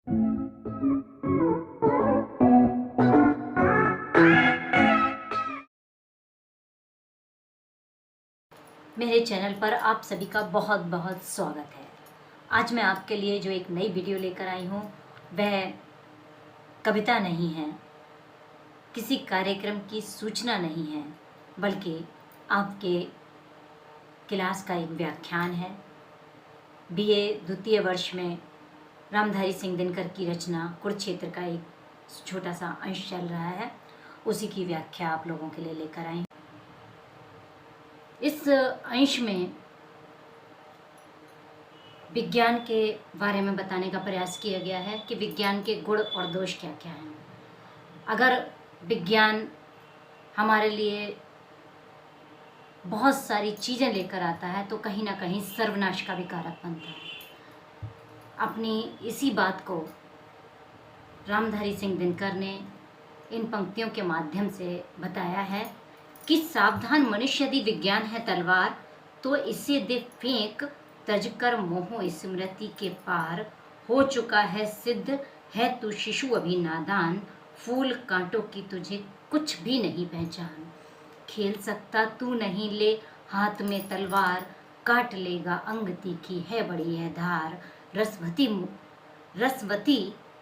मेरे चैनल पर आप सभी का बहुत बहुत स्वागत है। आज मैं आपके लिए जो एक नई वीडियो लेकर आई हूँ वह कविता नहीं है, किसी कार्यक्रम की सूचना नहीं है, बल्कि आपके क्लास का एक व्याख्यान है। बीए द्वितीय वर्ष में रामधारी सिंह दिनकर की रचना कुरुक्षेत्र का एक छोटा सा अंश चल रहा है, उसी की व्याख्या आप लोगों के लिए लेकर आई हूँ। इस अंश में विज्ञान के बारे में बताने का प्रयास किया गया है कि विज्ञान के गुण और दोष क्या क्या हैं। अगर विज्ञान हमारे लिए बहुत सारी चीज़ें लेकर आता है तो कहीं ना कहीं सर्वनाश का भी कारक बनता है। अपनी इसी बात को रामधारी सिंह दिनकर ने इन पंक्तियों के माध्यम से बताया है कि सावधान मनुष्य यदि विज्ञान है तलवार, तो इसे दे फेंक तजकर मोह स्मृति के पार। हो चुका है सिद्ध है तू शिशु अभी नादान, फूल कांटों की तुझे कुछ भी नहीं पहचान। खेल सकता तू नहीं ले हाथ में तलवार, काट लेगा अंग तीखी है बड़ी है धार। रसवती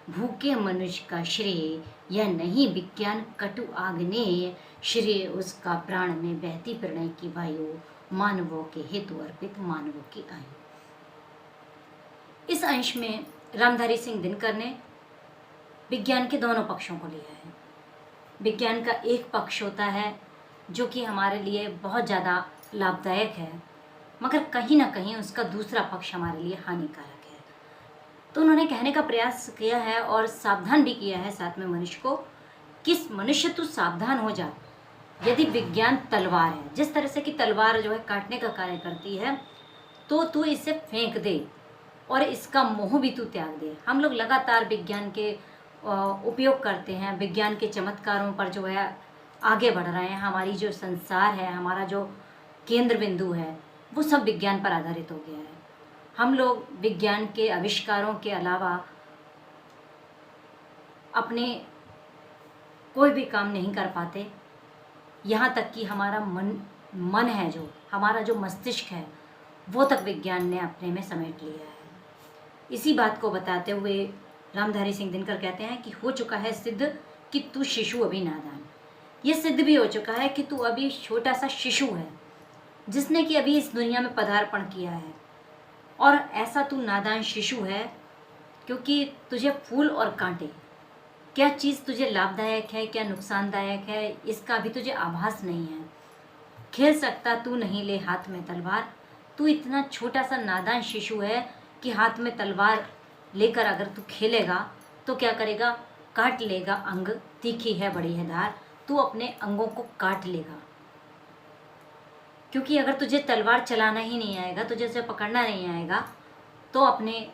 भूखे मनुष्य का श्रेय, यह नहीं विज्ञान कटु आग्नेय। श्रेय उसका प्राण में बहती प्रणय की वायु, मानवों के हेतु अर्पित मानवों की आयु। इस अंश में रामधारी सिंह दिनकर ने विज्ञान के दोनों पक्षों को लिया है। विज्ञान का एक पक्ष होता है जो कि हमारे लिए बहुत ज़्यादा लाभदायक है, मगर कहीं ना कहीं उसका दूसरा पक्ष हमारे लिए हानिकारक है। तो उन्होंने कहने का प्रयास किया है और सावधान भी किया है साथ में मनुष्य को, किस मनुष्य तू सावधान हो जा। यदि विज्ञान तलवार है, जिस तरह से कि तलवार जो है काटने का कार्य करती है, तो तू इसे फेंक दे और इसका मोह भी तू त्याग दे। हम लोग लगातार विज्ञान के उपयोग करते हैं, विज्ञान के चमत्कारों पर जो है आगे बढ़ रहे हैं। हमारी जो संसार है, हमारा जो केंद्र बिंदु है, वो सब विज्ञान पर आधारित हो गया है। हम लोग विज्ञान के आविष्कारों के अलावा अपने कोई भी काम नहीं कर पाते। यहाँ तक कि हमारा मन है, जो हमारा जो मस्तिष्क है, वो तक विज्ञान ने अपने में समेट लिया है। इसी बात को बताते हुए रामधारी सिंह दिनकर कहते हैं कि हो चुका है सिद्ध कि तू शिशु अभी नादान। ये सिद्ध भी हो चुका है कि तू अभी छोटा सा शिशु है, जिसने कि अभी इस दुनिया में पदार्पण किया है। और ऐसा तू नादान शिशु है क्योंकि तुझे फूल और कांटे, क्या चीज़ तुझे लाभदायक है, क्या नुकसानदायक है, इसका भी तुझे आभास नहीं है। खेल सकता तू नहीं ले हाथ में तलवार, तू इतना छोटा सा नादान शिशु है कि हाथ में तलवार लेकर अगर तू खेलेगा तो क्या करेगा, काट लेगा अंग तीखी है बड़ी है धार। तू अपने अंगों को काट लेगा, क्योंकि अगर तुझे तलवार चलाना ही नहीं आएगा, तुझे उसे पकड़ना नहीं आएगा, तो अपने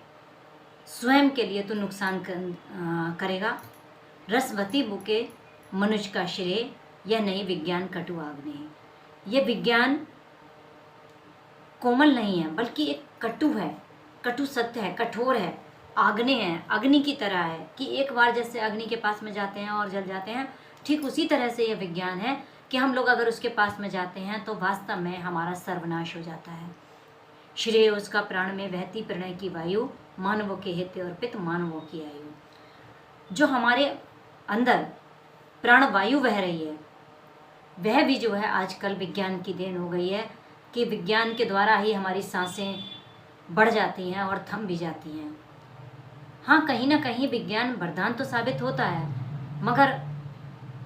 स्वयं के लिए तो नुकसान करेगा। रसवती बुके मनुष्य का श्रेय, यह नहीं विज्ञान कटु आग्नेय। ये विज्ञान कोमल नहीं है, बल्कि एक कटु है, कटु सत्य है, कठोर है, आग्नेय है, अग्नि की तरह है कि एक बार जैसे अग्नि के पास में जाते हैं और जल जाते हैं, ठीक उसी तरह से यह विज्ञान है कि हम लोग अगर उसके पास में जाते हैं तो वास्तव में हमारा सर्वनाश हो जाता है। श्रेय उसका प्राण में बहती प्रणय की वायु, मानवों के हित अर्पित मानवों की आयु। जो हमारे अंदर प्राण वायु बह रही है, वह भी जो है आजकल विज्ञान की देन हो गई है कि विज्ञान के द्वारा ही हमारी सांसें बढ़ जाती हैं और थम भी जाती हैं। हाँ, कहीं ना कहीं विज्ञान वरदान तो साबित होता है, मगर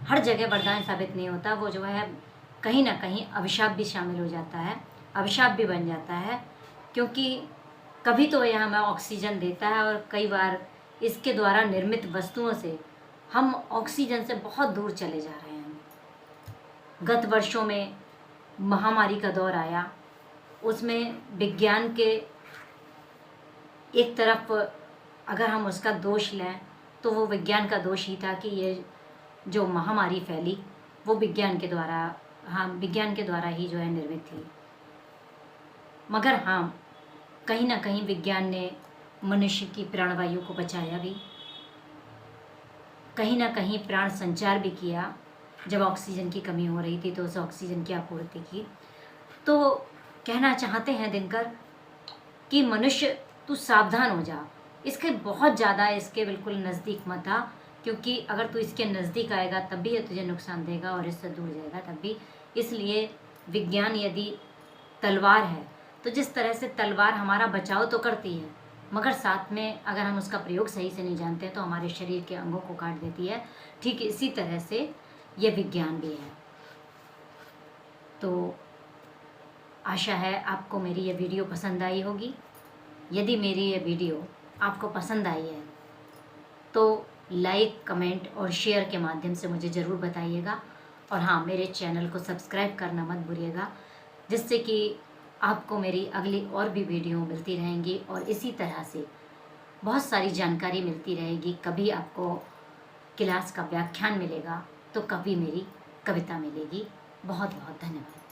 हर जगह वरदान साबित नहीं होता। वो जो है कहीं ना कहीं अभिशाप भी शामिल हो जाता है, अभिशाप भी बन जाता है, क्योंकि कभी तो यह हमें ऑक्सीजन देता है और कई बार इसके द्वारा निर्मित वस्तुओं से हम ऑक्सीजन से बहुत दूर चले जा रहे हैं। गत वर्षों में महामारी का दौर आया, उसमें विज्ञान के एक तरफ अगर हम उसका दोष लें तो वो विज्ञान का दोष ही था कि ये जो महामारी फैली वो विज्ञान के द्वारा ही जो है निर्मित थी। मगर हाँ, कहीं ना कहीं विज्ञान ने मनुष्य की प्राणवायु को बचाया भी कहीं ना कहीं प्राण संचार भी किया। जब ऑक्सीजन की कमी हो रही थी तो उस ऑक्सीजन की आपूर्ति की। तो कहना चाहते हैं दिनकर कि मनुष्य तू सावधान हो जा, इसके बहुत ज़्यादा इसके बिल्कुल नज़दीक मत आ, क्योंकि अगर तू इसके नज़दीक आएगा तब भी ये तुझे नुकसान देगा और इससे दूर जाएगा तब भी। इसलिए विज्ञान यदि तलवार है तो जिस तरह से तलवार हमारा बचाव तो करती है, मगर साथ में अगर हम उसका प्रयोग सही से नहीं जानते तो हमारे शरीर के अंगों को काट देती है। ठीक इसी तरह से ये विज्ञान भी है। तो आशा है आपको मेरी ये वीडियो पसंद आई होगी। यदि मेरी ये वीडियो आपको पसंद आई है तो लाइक, कमेंट और शेयर के माध्यम से मुझे ज़रूर बताइएगा। और हाँ, मेरे चैनल को सब्सक्राइब करना मत भूलिएगा, जिससे कि आपको मेरी अगली और भी वीडियो मिलती रहेंगी और इसी तरह से बहुत सारी जानकारी मिलती रहेगी। कभी आपको क्लास का व्याख्यान मिलेगा तो कभी मेरी कविता मिलेगी। बहुत बहुत धन्यवाद।